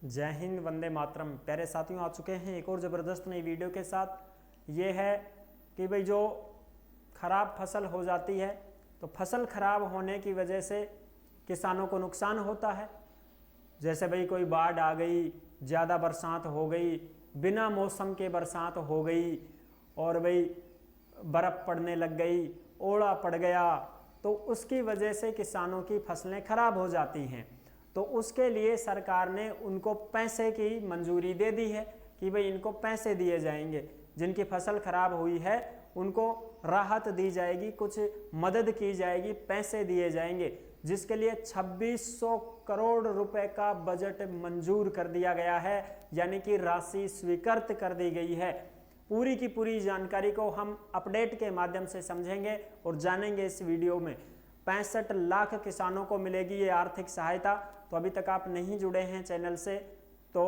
जय हिंद, वंदे मातरम। प्यारे साथियों, आ चुके हैं एक और ज़बरदस्त नई वीडियो के साथ। ये है कि भाई जो ख़राब फसल हो जाती है तो फसल ख़राब होने की वजह से किसानों को नुकसान होता है। जैसे भाई कोई बाढ़ आ गई, ज़्यादा बरसात हो गई, बिना मौसम के बरसात हो गई और भाई बर्फ़ पड़ने लग गई, ओला पड़ गया, तो उसकी वजह से किसानों की फसलें ख़राब हो जाती हैं। तो उसके लिए सरकार ने उनको पैसे की मंजूरी दे दी है कि भाई इनको पैसे दिए जाएंगे। जिनकी फसल खराब हुई है उनको राहत दी जाएगी, कुछ मदद की जाएगी, पैसे दिए जाएंगे, जिसके लिए 2600 करोड़ रुपए का बजट मंजूर कर दिया गया है, यानी कि राशि स्वीकृत कर दी गई है। पूरी की पूरी जानकारी को हम अपडेट के माध्यम से समझेंगे और जानेंगे इस वीडियो में। 65 लाख किसानों को मिलेगी ये आर्थिक सहायता। तो अभी तक आप नहीं जुड़े हैं चैनल से तो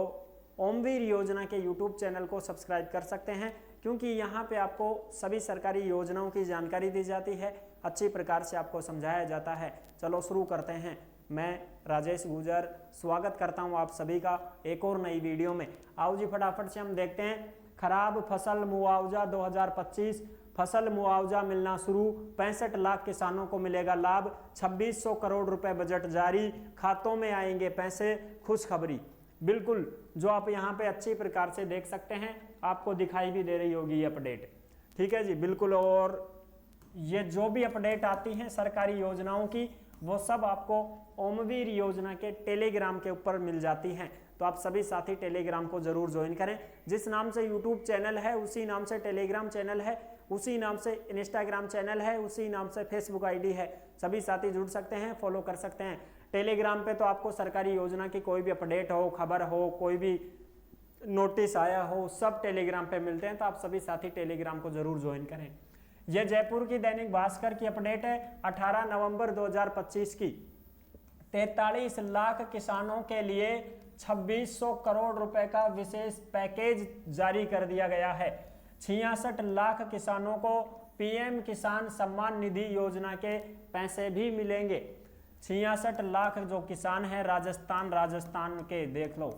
ओमवीर योजना के यूट्यूब चैनल को सब्सक्राइब कर सकते हैं, क्योंकि यहाँ पे आपको सभी सरकारी योजनाओं की जानकारी दी जाती है, अच्छी प्रकार से आपको समझाया जाता है। चलो शुरू करते हैं। मैं राजेश गुजर स्वागत करता हूँ आप सभी का एक और नई वीडियो में। आओ जी फटाफट से हम देखते हैं। खराब फसल मुआवजा 2025, फसल मुआवजा मिलना शुरू, 65 लाख किसानों को मिलेगा लाभ, 2600 करोड़ रुपए बजट जारी, खातों में आएंगे पैसे, खुशखबरी। बिल्कुल जो आप यहाँ पे अच्छी प्रकार से देख सकते हैं, आपको दिखाई भी दे रही होगी ये अपडेट। ठीक है जी, बिल्कुल। और ये जो भी अपडेट आती हैं सरकारी योजनाओं की, वो सब आपको ओमवीर योजना के टेलीग्राम के ऊपर मिल जाती हैं। तो आप सभी साथी टेलीग्राम को जरूर ज्वाइन करें। जिस नाम से यूट्यूब चैनल है उसी नाम से टेलीग्राम चैनल है, उसी नाम से इंस्टाग्राम चैनल है, उसी नाम से फेसबुक आईडी है। सभी साथी जुड़ सकते हैं, फॉलो कर सकते हैं। टेलीग्राम पे तो आपको सरकारी योजना की कोई भी अपडेट हो, खबर हो, कोई भी नोटिस आया हो, सब टेलीग्राम पे मिलते हैं। तो आप सभी साथी टेलीग्राम को जरूर ज्वाइन करें। यह जयपुर की दैनिक भास्कर की अपडेट है 18 नवंबर 2025 की। 43 लाख किसानों के लिए 2600 करोड़ रुपए का विशेष पैकेज जारी कर दिया गया है। 66 लाख किसानों को पीएम किसान सम्मान निधि योजना के पैसे भी मिलेंगे। 66 लाख जो किसान हैं राजस्थान के, देख लो,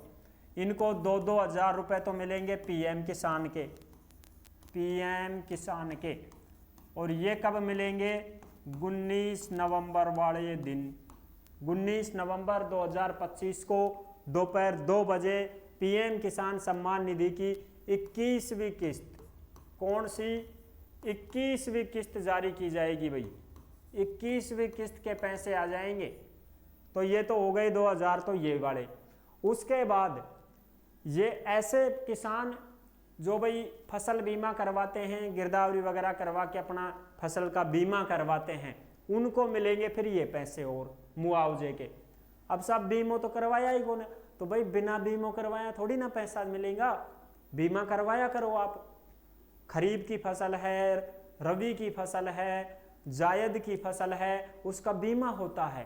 इनको 2-2 हजार रुपए तो मिलेंगे पीएम किसान के। और ये कब मिलेंगे? 19 नवंबर वाले दिन, 19 नवंबर 2025 को दोपहर 2 बजे पीएम किसान सम्मान निधि की 21वीं किस्त, कौन सी 21वीं किस्त जारी की जाएगी भाई। 21वीं किस्त के पैसे आ जाएंगे। तो ये तो हो गए 2000, तो ये वाले। उसके बाद ये ऐसे किसान जो भाई फसल बीमा करवाते हैं, गिरदावरी वगैरह करवा के अपना फसल का बीमा करवाते हैं, उनको मिलेंगे फिर ये पैसे और मुआवजे के। अब सब बीमा तो करवाया ही कौन है, तो भाई बिना बीमा करवाया थोड़ी ना पैसा मिलेगा। बीमा करवाया करो आप। खरीफ की फसल है, रबी की फसल है, जायद की फसल है, उसका बीमा होता है।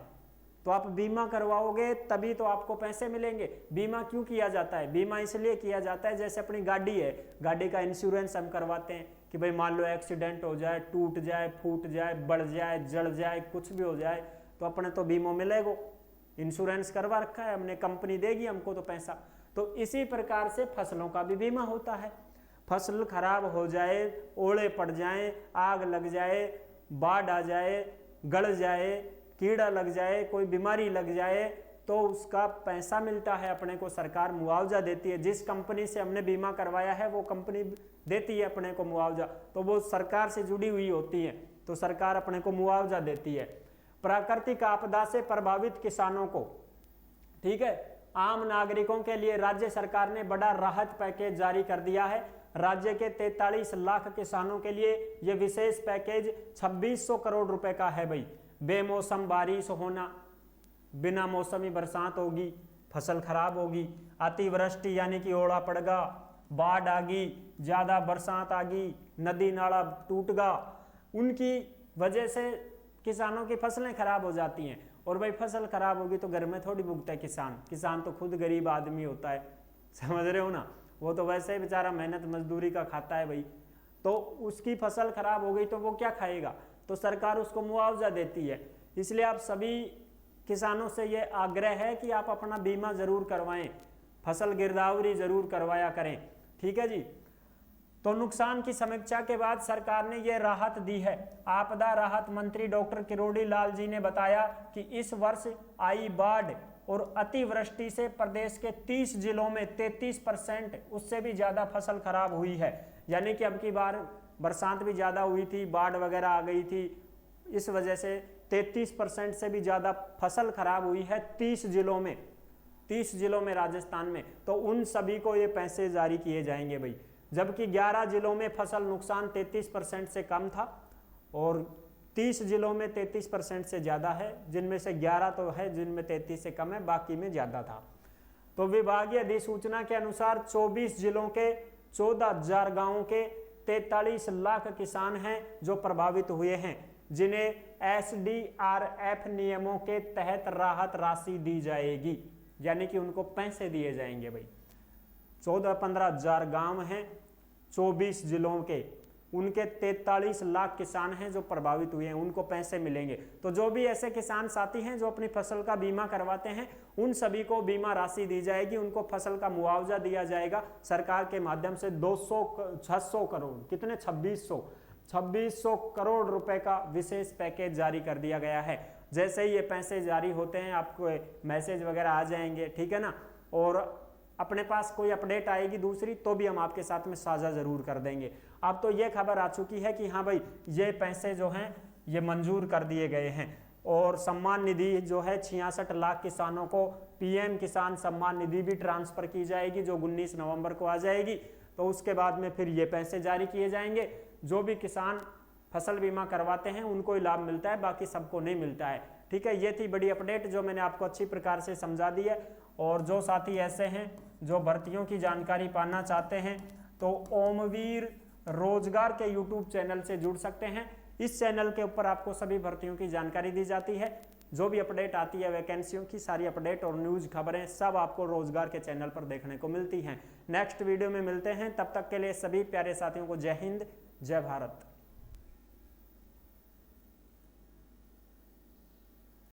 तो आप बीमा करवाओगे तभी तो आपको पैसे मिलेंगे। बीमा क्यों किया जाता है? बीमा इसलिए किया जाता है, जैसे अपनी गाड़ी है, गाड़ी का इंश्योरेंस हम करवाते हैं कि भाई मान लो एक्सीडेंट हो जाए, टूट जाए, फूट जाए, बढ़ जाए, जल जाए, कुछ भी हो जाए, तो अपने तो बीमा मिलेगा। इंश्योरेंस करवा रखा है हमने, कंपनी देगी हमको तो पैसा। तो इसी प्रकार से फसलों का भी बीमा होता है। फसल खराब हो जाए, ओले पड़ जाए, आग लग जाए, बाढ़ आ जाए, गल जाए, कीड़ा लग जाए, कोई बीमारी लग जाए, तो उसका पैसा मिलता है अपने को, सरकार मुआवजा देती है। जिस कंपनी से हमने बीमा करवाया है वो कंपनी देती है अपने को मुआवजा, तो वो सरकार से जुड़ी हुई होती है, तो सरकार अपने को मुआवजा देती है। प्राकृतिक आपदा से प्रभावित किसानों को, ठीक है, आम नागरिकों के लिए राज्य सरकार ने बड़ा राहत पैकेज जारी कर दिया है। राज्य के 43 लाख किसानों के लिए यह विशेष पैकेज 2600 करोड़ रुपए का है भाई। बेमौसम बारिश होना, बिना मौसमी बरसात होगी, फसल खराब होगी, अतिवृष्टि यानी कि ओला पड़गा, बाढ़ आ गई, ज्यादा बरसात आ गई, नदी नाला टूट गया, उनकी वजह से किसानों की फसलें खराब हो जाती हैं। और भाई फसल खराब होगी तो घर में थोड़ी भुगता है किसान तो खुद गरीब आदमी होता है, समझ रहे हो ना। वो तो वैसे ही बेचारा मेहनत मजदूरी का खाता है भाई, तो उसकी फसल खराब हो गई तो वो क्या खाएगा, तो सरकार उसको मुआवजा देती है। इसलिए आप सभी किसानों से ये आग्रह है कि आप अपना बीमा जरूर करवाएं। फसल गिरदावरी जरूर करवाया करें। ठीक है जी। तो नुकसान की समीक्षा के बाद सरकार ने यह राहत दी है। आपदा राहत मंत्री डॉक्टर किरोड़ी लाल जी ने बताया कि इस वर्ष आई बाढ़ और अतिवृष्टि से प्रदेश के 30 जिलों में 33% उससे भी ज़्यादा फसल खराब हुई है। यानी कि अब की बार बरसात भी ज़्यादा हुई थी, बाढ़ वगैरह आ गई थी, इस वजह से 33% से भी ज़्यादा फसल खराब हुई है 30 जिलों में राजस्थान में। तो उन सभी को ये पैसे जारी किए जाएंगे भाई। जबकि 11 जिलों में फसल नुकसान 33% से कम था और 30 जिलों में 33% से ज़्यादा है, जिनमें से 11 तो है जिनमें 33 से कम है, बाकी में ज़्यादा था। तो विभागीय अधिसूचना के अनुसार 24 जिलों के 14,000 गांवों के 43 लाख किसान हैं जो प्रभावित हुए हैं, जिन्हें SDRF नियमों के तहत राहत राशि दी जाएगी। यानी कि उनको पैसे दिए जाएंगे भाई। 14-15 हजार गांव हैं 24 जिलों के, उनके 43 लाख किसान हैं जो प्रभावित हुए हैं, उनको पैसे मिलेंगे। तो जो भी ऐसे किसान साथी हैं जो अपनी फसल का बीमा करवाते हैं, उन सभी को बीमा राशि दी जाएगी, उनको फसल का मुआवजा दिया जाएगा सरकार के माध्यम से। 600 करोड़ कितने 2600 करोड़ रुपए का विशेष पैकेज जारी कर दिया गया है। जैसे ही ये पैसे जारी होते हैं आपको मैसेज वगैरह आ जाएंगे, ठीक है ना। और अपने पास कोई अपडेट आएगी दूसरी तो भी हम आपके साथ में साझा जरूर कर देंगे। अब तो ये खबर आ चुकी है कि हाँ भाई ये पैसे जो हैं ये मंजूर कर दिए गए हैं और सम्मान निधि जो है 66 लाख किसानों को PM किसान सम्मान निधि भी ट्रांसफर की जाएगी, जो 19 नवंबर को आ जाएगी। तो उसके बाद में फिर ये पैसे जारी किए जाएंगे। जो भी किसान फसल बीमा करवाते हैं उनको ही लाभ मिलता है, बाकी सबको नहीं मिलता है। ठीक है, ये थी बड़ी अपडेट जो मैंने आपको अच्छी प्रकार से समझा दी है। और जो साथी ऐसे हैं जो भर्तियों की जानकारी पाना चाहते हैं तो ओमवीर रोजगार के YouTube चैनल से जुड़ सकते हैं। इस चैनल के ऊपर आपको सभी भर्तियों की जानकारी दी जाती है। जो भी अपडेट आती है वैकेंसियों की सारी अपडेट और न्यूज़ खबरें सब आपको रोजगार के चैनल पर देखने को मिलती हैं। नेक्स्ट वीडियो में मिलते हैं, तब तक के लिए सभी प्यारे साथियों को जय हिंद, जय भारत।